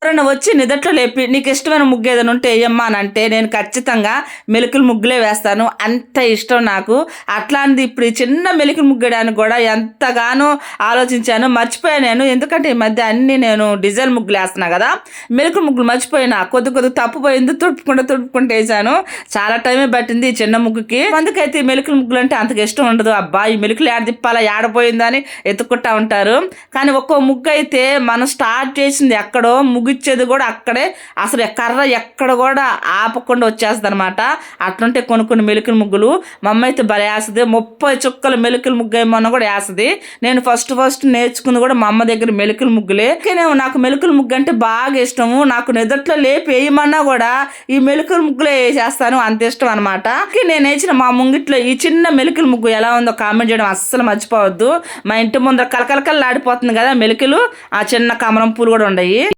ఎవరైనా వచ్చి నిదట్లో లేపి నీకు ఇష్టమైన ముగ్గు ఏదైనా ఉంటే వేయమ్మా అని అంటే నేను ఖచ్చితంగా మెలికల ముగ్గులే వేస్తాను. అంత ఇష్టం నాకు. అట్లాంటిది ఇప్పుడు ఈ చిన్న మెలికల ముగ్గు వేయడానికి కూడా ఎంతగానో ఆలోచించాను. మర్చిపోయాను నేను. ఎందుకంటే ఈ మధ్య అన్ని నేను డిజైన్ ముగ్గులు వేస్తున్నా కదా, మెలికల ముగ్గులు మర్చిపోయినా. కొద్ది తప్పుపోయింది, తుడుపుకుంటూ వేసాను. చాలా టైమే పట్టింది ఈ చిన్న ముగ్గుకి. అందుకైతే ఈ మెలికల ముగ్గులు అంటే అంతగా ఇష్టం ఉండదు. అబ్బా ఈ మెలికలు ఏడ తిప్పాలా, ఏడపోయిందని ఎత్తుకుంటా ఉంటారు. కానీ ఒక్కో ముగ్గు అయితే మనం స్టార్ట్ చేసింది ఎక్కడో ముగిచ్చేది కూడా అక్కడే, అసలు కర్ర ఎక్కడ కూడా ఆపకుండా వచ్చేస్తుంది అనమాట. అట్లుంటే కొన్ని మెలికల ముగ్గులు మా అమ్మ అయితే భలే వేస్తుంది. 30 చుక్కల మెలికల ముగ్గు ఏమన్నా కూడా వేస్తుంది. నేను ఫస్ట్ నేర్చుకుంది కూడా మా అమ్మ దగ్గర మెలికల ముగ్గులే. నాకు మెలికల ముగ్గు అంటే బాగా ఇష్టము. నాకు నిదట్లో లేపి వేయమన్నా కూడా ఈ మెలికల ముగ్గులే వేసేస్తాను, అంత ఇష్టం అనమాట. నేను వేసిన మా ముంగిట్లో ఈ చిన్న మెలికల ముగ్గు ఎలా ఉందో కామెంట్ చేయడం అస్సలు మర్చిపోవద్దు. మా ఇంటి ముందర కలకలకల్లాడిపోతుంది కదా మెలికలు, ఆ చిన్న కమలం పూలు కూడా ఉన్నాయి.